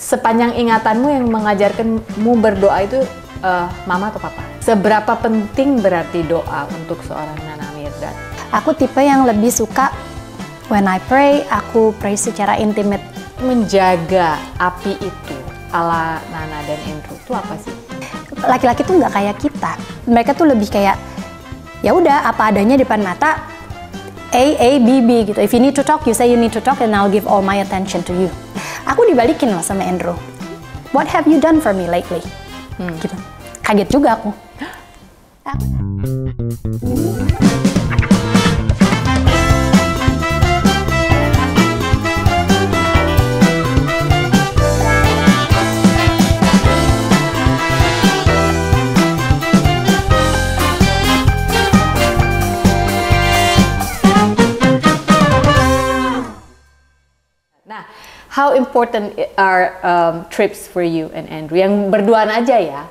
sepanjang ingatanmu yang mengajarkanmu berdoa itu mama atau papa? Seberapa penting berarti doa untuk seorang Nana Mirdad? Aku tipe yang lebih suka when I pray, aku pray secara intimate. Menjaga api itu ala Nana dan Andrew itu apa sih? Laki-laki tuh nggak kayak kita. Mereka tuh lebih kayak ya udah apa adanya depan mata. A, B, B gitu. If you need to talk, you say you need to talk and I'll give all my attention to you. Aku dibalikin loh sama Andrew. What have you done for me lately? Gitu. Kaget juga aku. Nah, how important are trips for you and Andrew? Yang berduaan aja ya?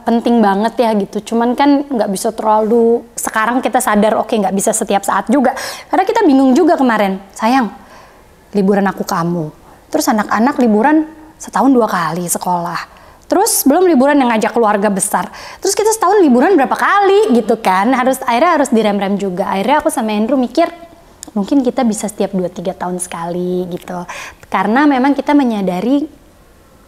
Penting banget ya gitu. Cuman kan nggak bisa terlalu. Sekarang kita sadar oke nggak bisa setiap saat juga. Karena kita bingung juga kemarin. Sayang, liburan aku kamu. Terus anak-anak liburan setahun 2 kali sekolah. Terus belum liburan yang ngajak keluarga besar. Terus kita setahun liburan berapa kali gitu kan. Akhirnya harus direm-rem juga. Akhirnya aku sama Andrew mikir mungkin kita bisa setiap 2-3 tahun sekali gitu. Karena memang kita menyadari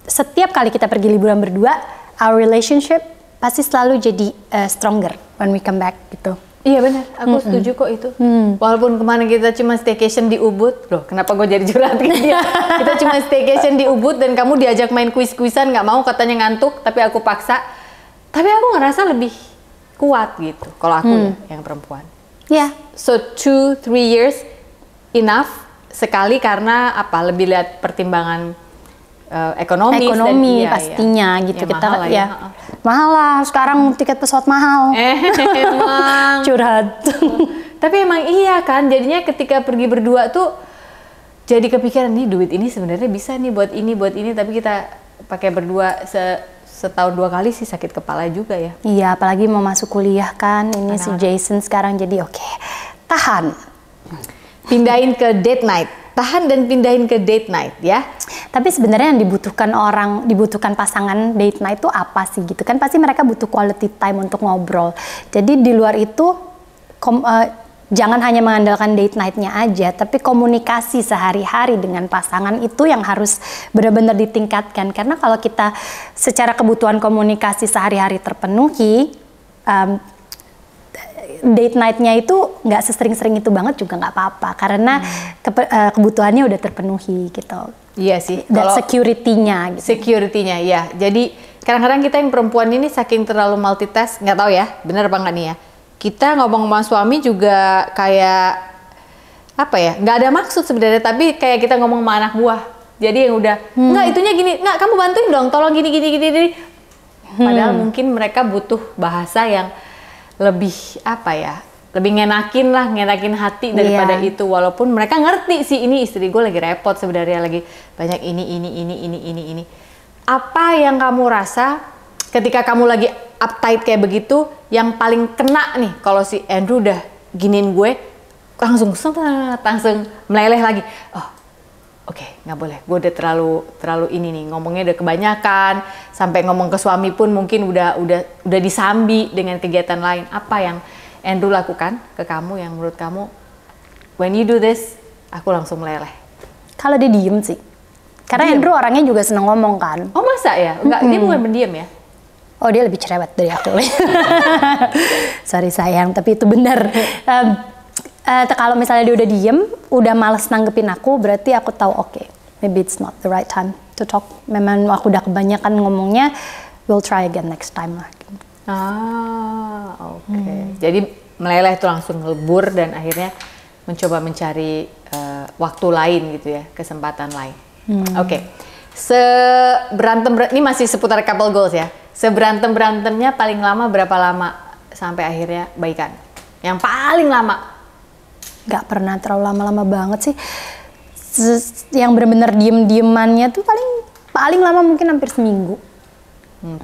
setiap kali kita pergi liburan berdua, our relationship pasti selalu jadi stronger when we come back gitu. Iya benar, aku setuju kok itu. Walaupun kemarin kita cuma staycation di Ubud, loh kenapa gue jadi curhat gitu ya? Kita cuma staycation di Ubud dan kamu diajak main kuis-kuisan, nggak mau katanya ngantuk, tapi aku paksa. Tapi aku ngerasa lebih kuat gitu, kalau aku yang perempuan. Ya. Yeah. So 2-3 years enough sekali karena apa? Lebih lihat pertimbangan ekonomi pastinya ya, gitu ya, kita mahal lah, ya. Mahal lah sekarang tiket pesawat mahal. Emang curhat. Tapi emang iya kan jadinya ketika pergi berdua tuh jadi kepikiran nih duit ini sebenarnya bisa nih buat ini tapi kita pakai berdua setahun 2 kali sih sakit kepala juga ya. Iya, apalagi mau masuk kuliah kan. Ini si Jason sekarang jadi oke. Tahan. Pindahin ke date night. Tahan dan pindahin ke date night ya. Tapi sebenarnya yang dibutuhkan pasangan date night itu apa sih gitu kan? Pasti mereka butuh quality time untuk ngobrol. Jadi di luar itu jangan hanya mengandalkan date night-nya aja, tapi komunikasi sehari-hari dengan pasangan itu yang harus benar-benar ditingkatkan. Karena kalau kita secara kebutuhan komunikasi sehari-hari terpenuhi, date night-nya itu nggak sesering-sering itu banget juga nggak apa-apa. Karena kebutuhannya udah terpenuhi gitu. Iya sih. Dan security-nya gitu. Security-nya ya. Jadi kadang-kadang kita yang perempuan ini saking terlalu multitask, nggak tahu ya, benar apa nggak nih ya. Kita ngomong sama suami juga kayak apa ya, nggak ada maksud sebenarnya, tapi kayak kita ngomong sama anak buah. Jadi yang udah, nggak itunya gini, nggak kamu bantuin dong, tolong gini. Padahal mungkin mereka butuh bahasa yang lebih apa ya, lebih ngenakin hati daripada itu. Walaupun mereka ngerti sih ini istri gue lagi repot sebenarnya, lagi banyak ini. Apa yang kamu rasa ketika kamu lagi uptight kayak begitu, yang paling kena nih kalau si Andrew udah giniin gue, langsung meleleh lagi. Oh, oke, nggak boleh. Gue udah terlalu ini nih, ngomongnya udah kebanyakan, sampai ngomong ke suami pun mungkin udah disambi dengan kegiatan lain. Apa yang Andrew lakukan ke kamu yang menurut kamu, when you do this, aku langsung meleleh? Kalau dia diem sih. Karena Andrew orangnya juga seneng ngomong kan. Oh masa ya? Enggak, dia bukan pendiam ya? Oh dia lebih cerewet dari aku. Sorry sayang, tapi itu benar. Kalau misalnya dia udah diem, udah males nanggepin aku, berarti aku tahu oke, maybe it's not the right time to talk. Memang aku udah kebanyakan ngomongnya, we'll try again next time lah. Oke. Jadi meleleh itu langsung ngelebur dan akhirnya mencoba mencari waktu lain gitu ya, kesempatan lain. Oke. Ini masih seputar couple goals ya. Seberantem-berantemnya paling lama berapa lama sampai akhirnya baikan? Yang paling lama? Gak pernah terlalu lama-lama banget sih. Yang benar-benar diem-diemannya tuh paling lama mungkin hampir seminggu.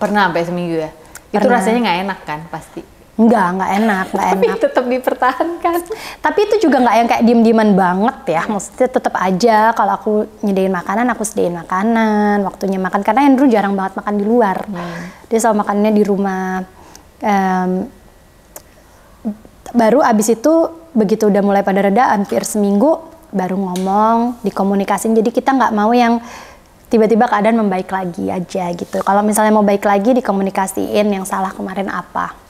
Pernah sampai seminggu ya? Pernah. Itu rasanya nggak enak kan pasti? Nggak enak, nggak Tapi enak. tetap dipertahankan. Tapi itu juga nggak yang kayak diem-dieman banget ya. Maksudnya tetap aja kalau aku nyediain makanan, aku sediain makanan. Waktunya makan, karena Andrew jarang banget makan di luar. Dia selalu makannya di rumah. Baru abis itu, begitu udah mulai pada reda, hampir seminggu, baru ngomong, dikomunikasin. Jadi kita nggak mau yang tiba-tiba keadaan membaik lagi aja gitu. Kalau misalnya mau baik lagi, dikomunikasiin yang salah kemarin apa.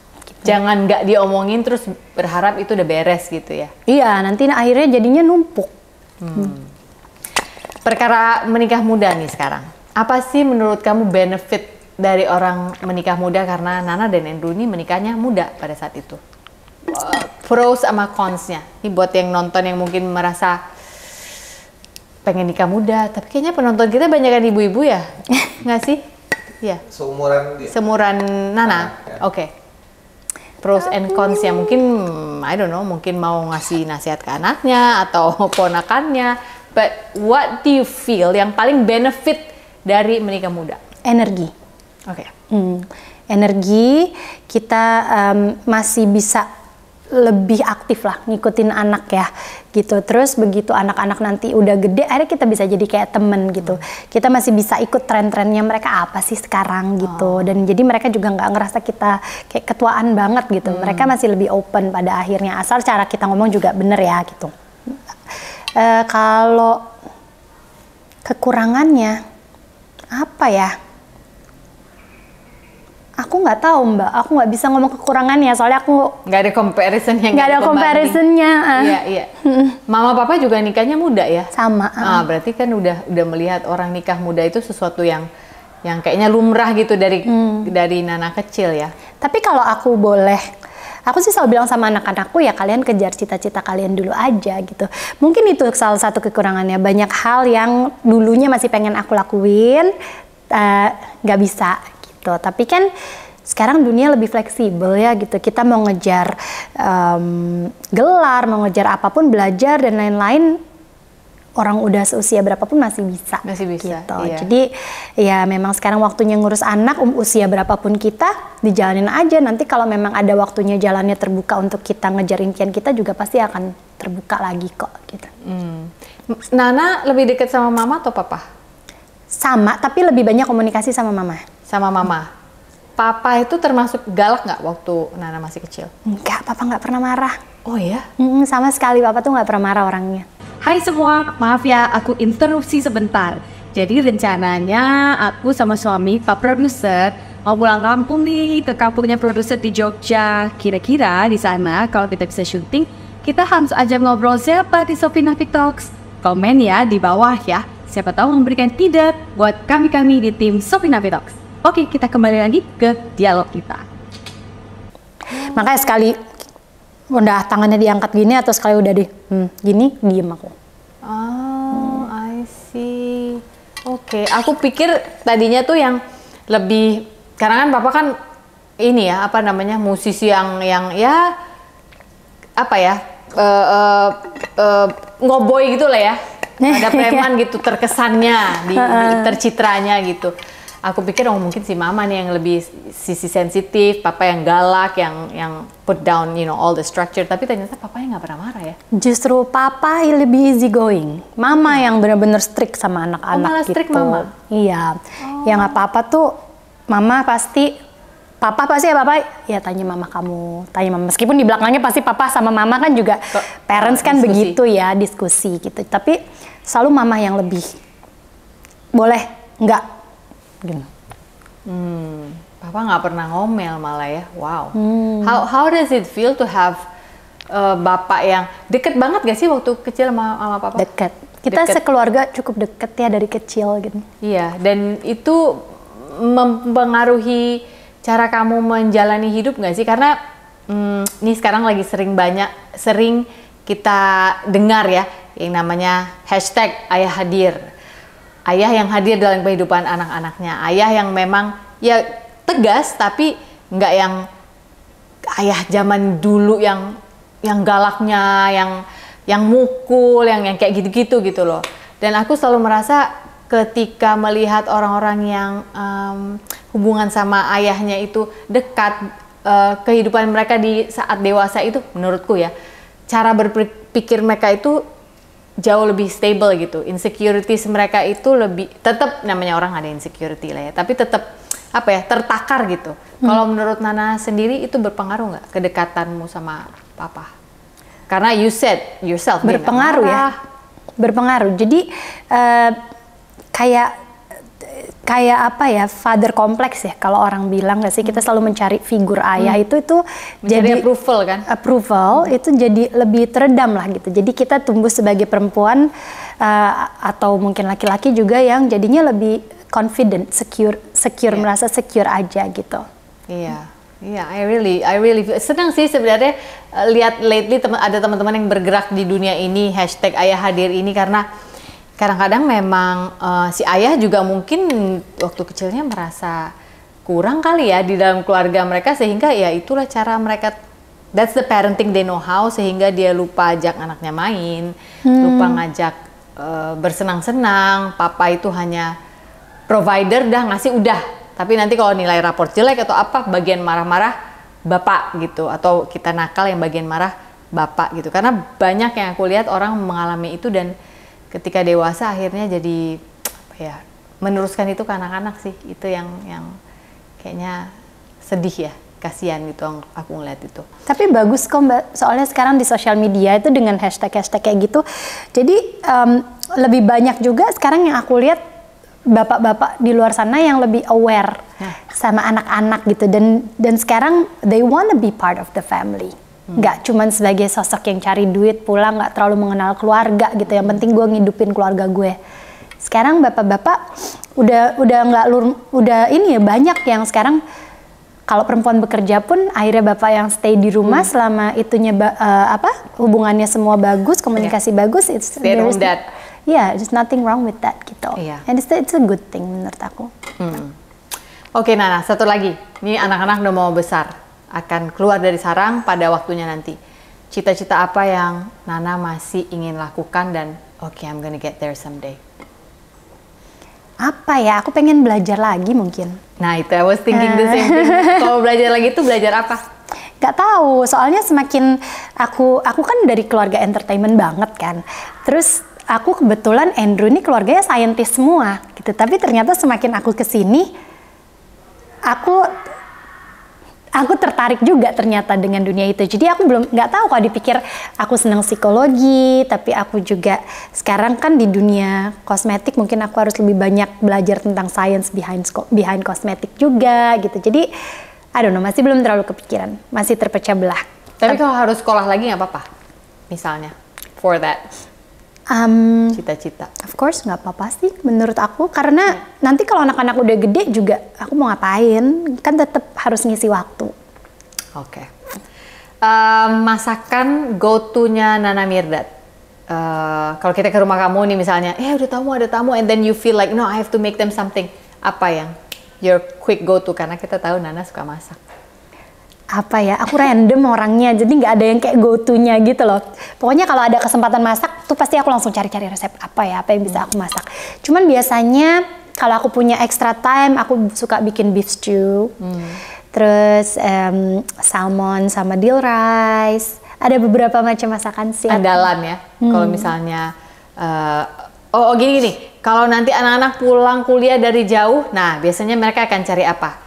Jangan nggak diomongin terus berharap itu udah beres gitu ya. Iya, nanti akhirnya jadinya numpuk. Perkara menikah muda nih sekarang. Apa sih menurut kamu benefit dari orang menikah muda, karena Nana dan Andrew ini menikahnya muda pada saat itu? Pros sama cons-nya. Ini buat yang nonton yang mungkin merasa pengen nikah muda, tapi kayaknya penonton kita banyak kan ibu-ibu ya? Nggak sih? Iya. Seumuran dia. Seumuran Nana? Ya. Oke. Pros and cons ya, mungkin I don't know, mungkin mau ngasih nasihat ke anaknya atau ponakannya, but what do you feel yang paling benefit dari menikah muda? Energi. Oke. Energi, kita masih bisa lebih aktif lah ngikutin anak ya gitu. Terus begitu anak-anak nanti udah gede, akhirnya kita bisa jadi kayak temen gitu. Kita masih bisa ikut tren-trennya mereka apa sih sekarang gitu. Dan jadi mereka juga nggak ngerasa kita kayak ketuaan banget gitu. Mereka masih lebih open pada akhirnya, asal cara kita ngomong juga bener ya gitu. Kalau kekurangannya apa ya? Aku nggak tahu Mbak, aku nggak bisa ngomong kekurangannya, soalnya aku Nggak ada comparisonnya. nggak ada comparisonnya. Iya, iya. Mama papa juga nikahnya muda ya? Sama. Berarti kan udah melihat orang nikah muda itu sesuatu yang kayaknya lumrah gitu dari Nana kecil ya. Tapi kalau aku boleh, aku sih selalu bilang sama anak-anakku ya, kalian kejar cita-cita kalian dulu aja gitu. Mungkin itu salah satu kekurangannya. Banyak hal yang dulunya masih pengen aku lakuin, nggak bisa gitu. Tapi kan sekarang dunia lebih fleksibel ya gitu. Kita mau ngejar gelar, mau ngejar apapun, belajar dan lain-lain, orang udah seusia berapapun masih bisa. Masih bisa, gitu. iya. Jadi ya memang sekarang waktunya ngurus anak, usia berapapun kita dijalanin aja. Nanti kalau memang ada waktunya jalannya terbuka untuk kita ngejar impian kita, juga pasti akan terbuka lagi kok gitu. Nana lebih dekat sama mama atau papa? Sama, tapi lebih banyak komunikasi sama mama. Sama mama. Papa itu termasuk galak nggak waktu Nana masih kecil? Enggak, papa nggak pernah marah. Oh ya? Sama sekali, papa tuh nggak pernah marah orangnya. Hai semua, maaf ya aku interupsi sebentar. Jadi rencananya aku sama suami Pak Produser mau pulang kampung nih, ke kampungnya produser di Jogja. Kira-kira di sana kalau kita bisa syuting, kita harus aja ngobrol siapa di Sophie Nafik Talks. Komen ya di bawah ya, siapa tahu memberikan ide buat kami-kami di tim Sophie Nafik Talks. Oke, kita kembali lagi ke dialog kita. Makanya sekali udah tangannya diangkat gini atau sekali udah gini, diem aku. Oh, I see. Oke, aku pikir tadinya tuh yang lebih, karena kan papa kan ini ya, apa namanya, musisi yang ya apa ya, ngoboy gitu lah ya. Ada preman gitu terkesannya, tercitranya gitu. Aku pikir mungkin si mama nih yang lebih sisi sensitif, papa yang galak, yang put down all the structure. Tapi ternyata papanya nggak pernah marah ya. Justru papa lebih easy going. Mama yang benar-benar strict sama anak-anak malah gitu. strict mama? Iya. Yang apa-apa tuh mama pasti, papa pasti ya papa, ya tanya mama kamu, tanya mama. Meskipun di belakangnya pasti papa sama mama kan juga, parents kan diskusi. begitu ya, diskusi gitu. Tapi selalu mama yang lebih, boleh, enggak. Gitu. Papa nggak pernah ngomel malah ya. Wow. How does it feel to have bapak yang deket banget gak sih waktu kecil sama papa? Deket. Kita Deket. sekeluarga cukup deket ya dari kecil gitu. Iya, dan itu mempengaruhi cara kamu menjalani hidup nggak sih? Karena ini sekarang lagi sering kita dengar ya, yang namanya hashtag ayah hadir. Ayah yang hadir dalam kehidupan anak-anaknya. Ayah yang memang ya tegas, tapi nggak yang ayah zaman dulu yang galaknya, yang mukul, yang kayak gitu-gitu gitu loh. Dan aku selalu merasa ketika melihat orang-orang yang hubungan sama ayahnya itu dekat, kehidupan mereka di saat dewasa itu, menurutku ya, cara berpikir mereka itu jauh lebih stable gitu. Insecurities mereka itu lebih, tetap namanya orang ada insecurity lah ya, tapi tetap apa ya, tertakar gitu. Kalau menurut Nana sendiri itu berpengaruh nggak kedekatanmu sama papa? Karena you said yourself berpengaruh ya, berpengaruh. Jadi kayak apa ya, father complex ya kalau orang bilang nggak sih, kita selalu mencari figur ayah itu jadi jadi approval kan, itu jadi lebih teredam lah gitu. Jadi kita tumbuh sebagai perempuan atau mungkin laki-laki juga yang jadinya lebih confident, secure merasa secure aja gitu. Iya, I really senang sih sebenarnya lihat lately ada teman-teman yang bergerak di dunia ini, #ayahhadir ini, karena kadang-kadang memang si ayah juga mungkin waktu kecilnya merasa kurang kali ya di dalam keluarga mereka, sehingga ya itulah cara mereka, that's the parenting they know how, sehingga dia lupa ajak anaknya main, lupa ngajak bersenang-senang. Papa itu hanya provider, dah ngasih udah, tapi nanti kalau nilai rapor jelek atau apa, bagian marah-marah bapak gitu, atau kita nakal yang bagian marah bapak gitu. Karena banyak yang aku lihat orang mengalami itu, dan ketika dewasa akhirnya jadi apa ya, meneruskan itu ke anak-anak sih. Itu yang kayaknya sedih ya, kasihan gitu aku ngeliat itu. Tapi bagus kok Mbak, soalnya sekarang di sosial media itu dengan hashtag kayak gitu, jadi lebih banyak juga sekarang yang aku lihat bapak-bapak di luar sana yang lebih aware sama anak-anak gitu, dan sekarang they wanna be part of the family. Nggak cuman sebagai sosok yang cari duit pulang, nggak terlalu mengenal keluarga gitu, yang penting gue ngidupin keluarga gue. Sekarang bapak-bapak udah ini ya, banyak yang sekarang kalau perempuan bekerja pun akhirnya bapak yang stay di rumah selama itunya hubungannya semua bagus, komunikasi bagus, there's nothing wrong with that gitu. And it's a good thing menurut aku. Oke, Nana, satu lagi, ini anak-anak udah mau besar, akan keluar dari sarang pada waktunya nanti. Cita-cita apa yang Nana masih ingin lakukan dan I'm gonna get there someday? Apa ya? Aku pengen belajar lagi mungkin. Nah itu, I was thinking the same thing. Kalau belajar lagi itu belajar apa? Gak tahu, soalnya semakin aku kan dari keluarga entertainment banget kan. Terus aku kebetulan Andrew ini keluarganya saintis semua gitu. Tapi ternyata semakin aku kesini, aku tertarik juga ternyata dengan dunia itu. Jadi aku nggak tahu, kalau dipikir aku senang psikologi, tapi aku juga sekarang kan di dunia kosmetik, mungkin aku harus lebih banyak belajar tentang science behind kosmetik juga gitu. Jadi I don't know, masih belum terlalu kepikiran, masih terpecah belah. Tapi kalau harus sekolah lagi nggak apa-apa, misalnya for that cita-cita? Of course nggak apa-apa sih menurut aku, karena nanti kalau anak-anak udah gede juga aku mau ngapain, kan tetap harus ngisi waktu. Oke. Masakan go-to-nya Nana Mirdad. Kalau kita ke rumah kamu nih misalnya, ada tamu, and then you feel like no, I have to make them something. Apa yang your quick go-to, karena kita tahu Nana suka masak? Apa ya, aku random orangnya, jadi nggak ada yang kayak go-to-nya gitu loh. Pokoknya kalau ada kesempatan masak tuh pasti aku langsung cari-cari resep apa yang bisa aku masak. Cuman biasanya kalau aku punya extra time, aku suka bikin beef stew, terus salmon sama dill rice. Ada beberapa macam masakan sih. Andalan ya. Kalau misalnya gini, kalau nanti anak-anak pulang kuliah dari jauh, nah biasanya mereka akan cari apa?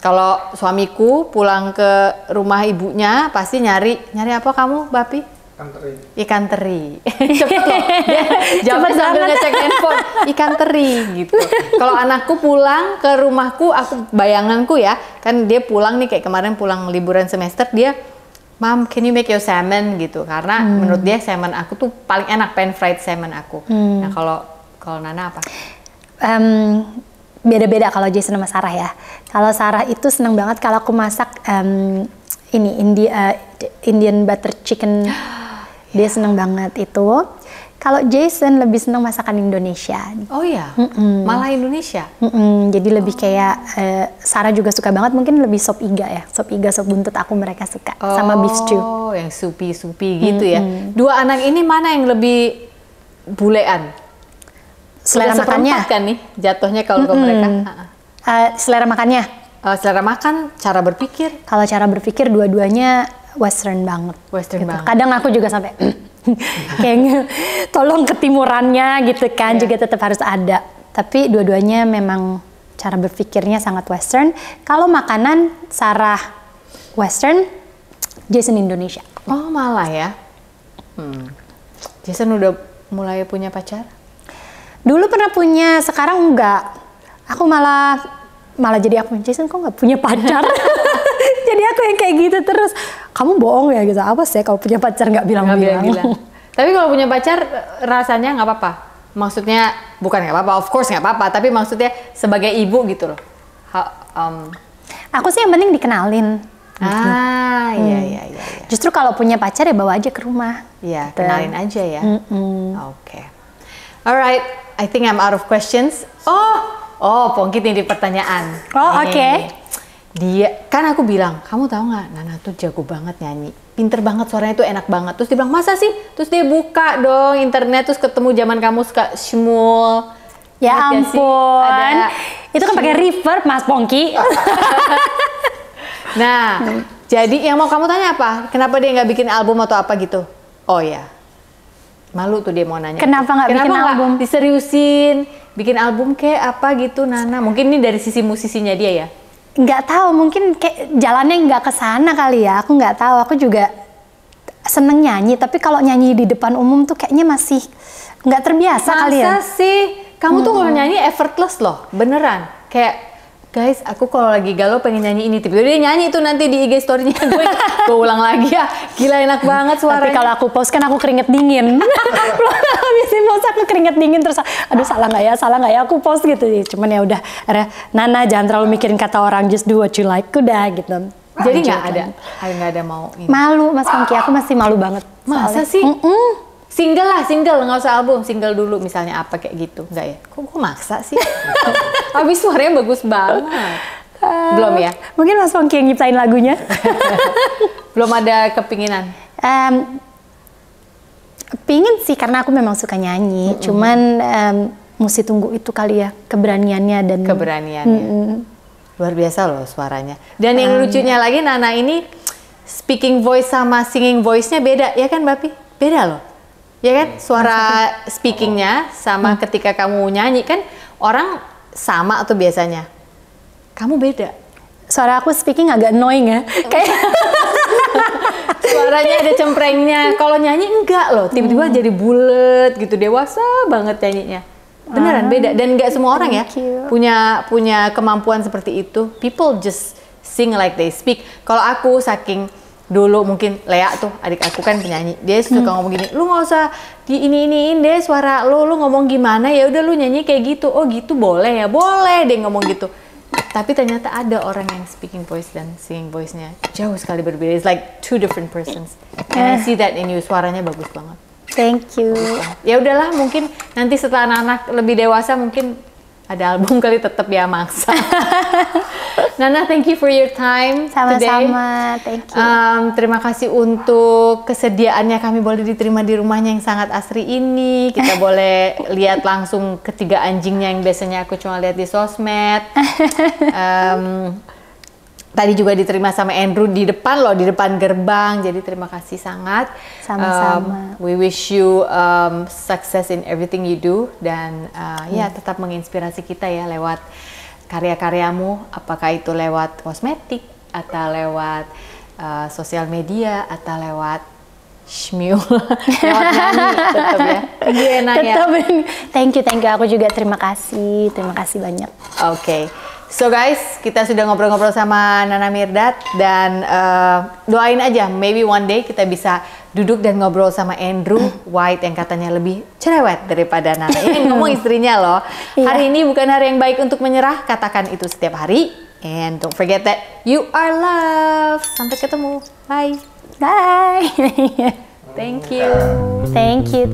Kalau suamiku pulang ke rumah ibunya pasti nyari apa kamu, Bapi? Ikan teri. Cepet loh. Dia jawabnya sambil ngecek handphone. Ikan teri gitu. Kalau anakku pulang ke rumahku, bayanganku ya, kan dia pulang nih kayak kemarin pulang liburan semester, dia, Mom, can you make your salmon gitu? Karena menurut dia salmon aku tuh paling enak, pan fried salmon aku. Nah kalau Nana apa? Beda-beda kalau Jason sama Sarah ya. Kalau Sarah itu seneng banget kalau aku masak Indian butter chicken. Dia seneng banget itu. Kalau Jason lebih seneng masakan Indonesia. Oh iya? Malah Indonesia? Jadi lebih kayak Sarah juga suka banget, mungkin lebih sop iga ya. Sop iga, sop buntut aku mereka suka. Sama beef stew. Oh, yang supi-supi gitu ya. Dua anak ini mana yang lebih bulean? Selera makannya kan nih jatuhnya kalau ke mereka. Selera makannya selera makan, cara berpikir, Kalau cara berpikir dua-duanya western banget. Western banget. Kadang aku juga sampai kayaknya tolong ketimurannya gitu kan juga tetap harus ada. Tapi dua-duanya memang cara berpikirnya sangat western. Kalau makanan Sarah western, Jason Indonesia. Oh malah ya. Jason udah mulai punya pacar? Dulu pernah punya, sekarang enggak. Aku malah jadi aku, Jason kok nggak punya pacar? Jadi aku yang kayak gitu terus. Kamu bohong ya gitu. Apa sih kalau punya pacar nggak bilang-bilang? Tapi kalau punya pacar rasanya nggak apa-apa. Maksudnya bukan nggak apa-apa, of course nggak apa-apa. Tapi maksudnya sebagai ibu gitu loh. Aku sih yang penting dikenalin. Iya. Justru kalau punya pacar ya bawa aja ke rumah. Iya, Gitu. kenalin aja ya. Oke. Alright, I think I'm out of questions. Oh, Pongkit nih di pertanyaan. Oh, oke. Dia, kan aku bilang, kamu tahu nggak, Nana tuh jago banget nyanyi. Pinter banget, suaranya tuh enak banget. Terus dia bilang, masa sih? Terus dia buka dong internet, terus ketemu zaman kamu suka Shmul. Ya Ingat gak sih? ampun. Ada Itu kan pakai reverb, Mas Pongki. Nah, jadi yang mau kamu tanya apa? Kenapa dia nggak bikin album atau apa gitu? Oh ya, malu tuh dia mau nanya. Kenapa nggak bikin nggak album? diseriusin, bikin album kayak apa gitu, Nana? Mungkin ini dari sisi musisinya dia ya? Nggak tahu, mungkin kayak jalannya nggak ke sana kali ya. Aku nggak tahu. Aku juga seneng nyanyi, tapi kalau nyanyi di depan umum tuh kayaknya masih nggak terbiasa kali ya. Masa sih? Kamu tuh kalau nyanyi effortless loh, beneran. Kayak, guys, aku kalau lagi galau pengen nyanyi ini, tiba-tiba dia nyanyi itu nanti di IG story-nya gue ulang lagi ya. Gila enak banget suaranya. Tapi kalau aku post kan aku keringet dingin. Habisin post aku keringet dingin terus, aduh salah nggak ya aku post gitu. Cuman ya udah, Nana jangan terlalu mikirin kata orang, just do what you like, udah gitu. Jadi nggak ada mau ini. Malu Mas Pongki, aku masih malu banget. Masa sih? Single lah, nggak usah album, single dulu misalnya apa kayak gitu, nggak ya? Kok maksa sih? Habis suaranya bagus banget. Belum ya? Mungkin Mas Pongki yang nyiptain lagunya. Belum ada kepinginan? Pingin sih karena aku memang suka nyanyi, cuman mesti tunggu itu kali ya, keberaniannya dan keberaniannya. Luar biasa loh suaranya. Dan yang lucunya lagi, Nana ini speaking voice sama singing voice-nya beda, ya kan Bapi? Beda loh. Ya kan, suara speakingnya sama ketika kamu nyanyi kan orang sama tuh biasanya. Kamu beda. Suara aku speaking agak annoying ya. Kayak suaranya ada cemprengnya. Kalau nyanyi enggak loh, tiba-tiba jadi bulet gitu, dewasa banget nyanyinya. Beneran beda dan nggak semua orang ya punya kemampuan seperti itu. People just sing like they speak. Kalau aku saking dulu mungkin Lea tuh adik aku kan penyanyi, dia suka ngomong gini, lu nggak usah di iniin deh suara lu ngomong gimana ya udah lu nyanyi kayak gitu. Oh gitu boleh ya, boleh deh ngomong gitu. Tapi ternyata ada orang yang speaking voice dan singing voice-nya jauh sekali berbeda. It's like two different persons. And I see that in you, suaranya bagus banget. thank you. Ya udahlah, mungkin nanti setelah anak-anak lebih dewasa mungkin ada album kali, tetap ya maksa. Nana, thank you for your time today. Sama-sama, thank you. Terima kasih untuk kesediaannya kami boleh diterima di rumahnya yang sangat asri ini. Kita boleh lihat langsung ketiga anjingnya yang biasanya aku cuma lihat di sosmed. Tadi juga diterima sama Andrew di depan loh, di depan gerbang. Jadi terima kasih sangat. Sama-sama. We wish you success in everything you do dan ya tetap menginspirasi kita ya lewat karya-karyamu, apakah itu lewat kosmetik atau lewat sosial media atau lewat shmew, lewat nyanyi tetap ya. Enak ya. Thank you. Aku juga terima kasih banyak. Oke. So guys, kita sudah ngobrol-ngobrol sama Nana Mirdad dan doain aja, maybe one day kita bisa duduk dan ngobrol sama Andrew White yang katanya lebih cerewet daripada Nana. Ini ngomong istrinya loh. Hari ini bukan hari yang baik untuk menyerah, katakan itu setiap hari. And don't forget that you are loved. Sampai ketemu. Bye. Bye. Thank you. Thank you.